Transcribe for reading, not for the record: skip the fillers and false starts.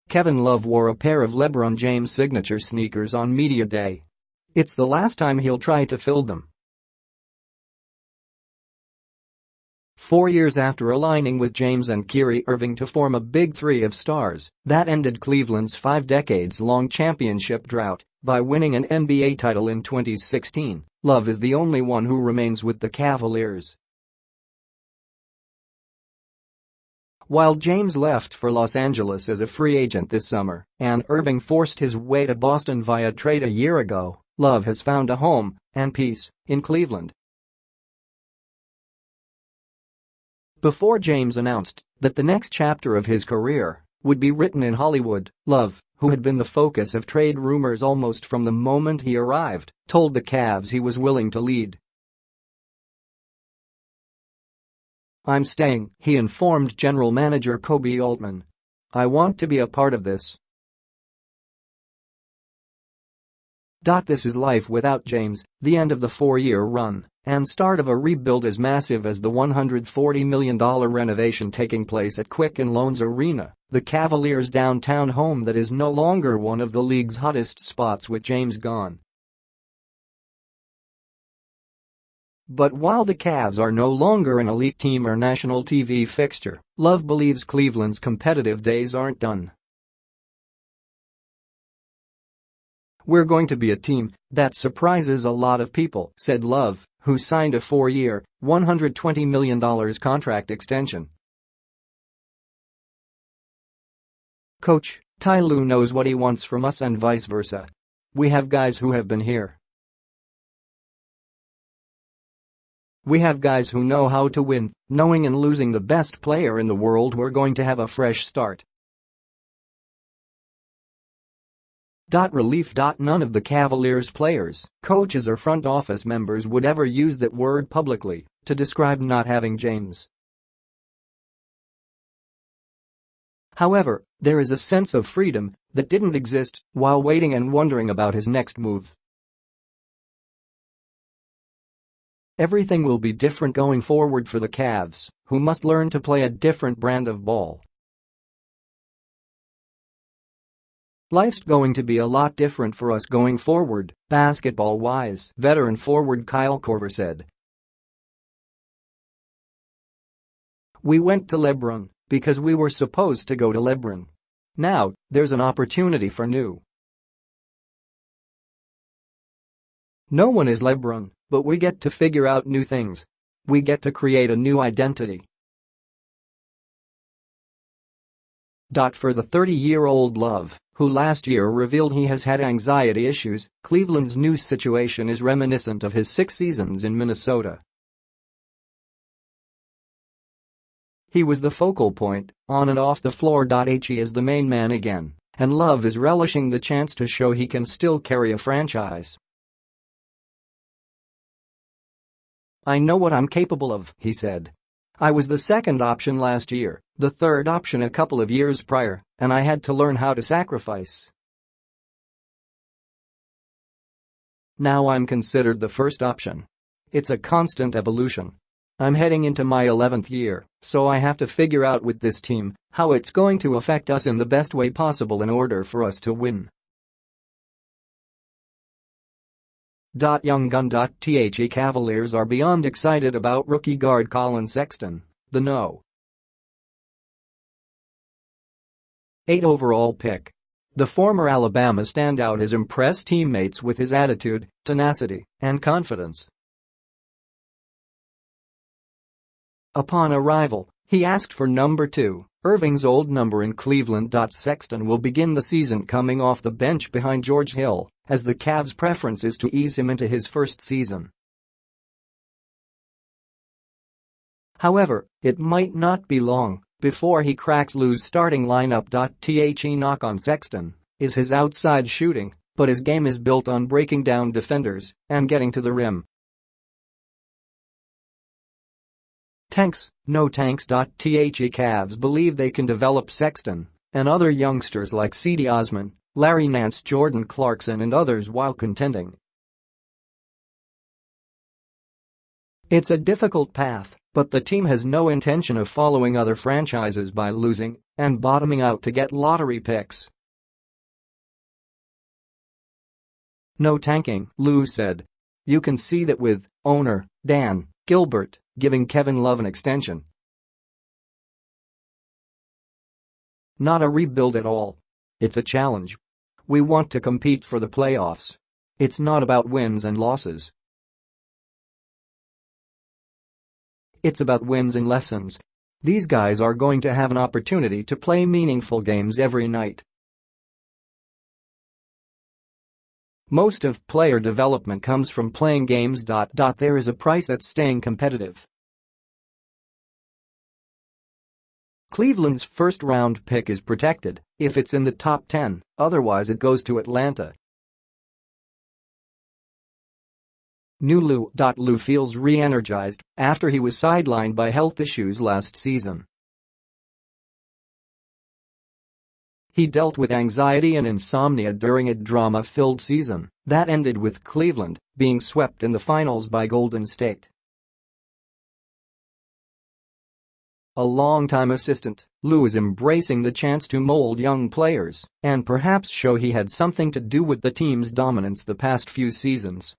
Kevin Love wore a pair of LeBron James signature sneakers on Media Day. It's the last time he'll try to fill them. 4 years after aligning with James and Kyrie Irving to form a big three of stars that ended Cleveland's 5 decades-long championship drought by winning an NBA title in 2016, Love is the only one who remains with the Cavaliers. While James left for Los Angeles as a free agent this summer and Irving forced his way to Boston via trade a year ago, Love has found a home and peace in Cleveland. Before James announced that the next chapter of his career would be written in Hollywood, Love, who had been the focus of trade rumors almost from the moment he arrived, told the Cavs he was willing to lead. "I'm staying," he informed general manager Koby Altman. "I want to be a part of this." This is life without James, the end of the 4-year run and start of a rebuild as massive as the $140 million renovation taking place at Quicken Loans Arena, the Cavaliers' downtown home that is no longer one of the league's hottest spots with James gone. But while the Cavs are no longer an elite team or national TV fixture, Love believes Cleveland's competitive days aren't done. "We're going to be a team that surprises a lot of people," said Love, who signed a 4-year, $120 million contract extension. "Coach Ty Lue knows what he wants from us and vice versa. We have guys who have been here. We have guys who know how to win, knowing and losing the best player in the world. We're going to have a fresh start." Relief. None of the Cavaliers' players, coaches or front office members would ever use that word publicly to describe not having James. However, there is a sense of freedom that didn't exist while waiting and wondering about his next move. "Everything will be different going forward for the Cavs, who must learn to play a different brand of ball. Life's going to be a lot different for us going forward, basketball-wise," veteran forward Kyle Korver said. "We went to LeBron because we were supposed to go to LeBron. Now, there's an opportunity for new. No one is LeBron, but we get to figure out new things. We get to create a new identity." For the 30-year-old Love, who last year revealed he has had anxiety issues, Cleveland's new situation is reminiscent of his 6 seasons in Minnesota. He was the focal point, on and off the floor. He is the main man again, and Love is relishing the chance to show he can still carry a franchise. "I know what I'm capable of," he said. "I was the second option last year, the third option a couple of years prior, and I had to learn how to sacrifice. Now I'm considered the first option. It's a constant evolution. I'm heading into my 11th year, so I have to figure out with this team how it's going to affect us in the best way possible in order for us to win." Young gun. The Cavaliers are beyond excited about rookie guard Collin Sexton, the No. 8 overall pick. The former Alabama standout has impressed teammates with his attitude, tenacity, and confidence. Upon arrival, he asked for number 2, Irving's old number in Cleveland. Sexton will begin the season coming off the bench behind George Hill, as the Cavs' preference is to ease him into his first season. However, it might not be long before he cracks Lue's starting lineup. The knock on Sexton is his outside shooting, but his game is built on breaking down defenders and getting to the rim. Tanks, no tanks. The Cavs believe they can develop Sexton and other youngsters like Cedi Osman, Larry Nance, Jordan Clarkson and others while contending. It's a difficult path, But the team has no intention of following other franchises by losing and bottoming out to get lottery picks. No tanking, Lue said. You can see that with owner Dan Gilbert giving Kevin Love an extension. Not a rebuild at all. It's a challenge. We want to compete for the playoffs. It's not about wins and losses. It's about wins and lessons. These guys are going to have an opportunity to play meaningful games every night. Most of player development comes from playing games. There is a price at staying competitive. Cleveland's first-round pick is protected if it's in the top 10, otherwise it goes to Atlanta. New Lue feels re-energized after he was sidelined by health issues last season. He dealt with anxiety and insomnia during a drama-filled season that ended with Cleveland being swept in the finals by Golden State. A longtime assistant, Lue is embracing the chance to mold young players and perhaps show he had something to do with the team's dominance the past few seasons.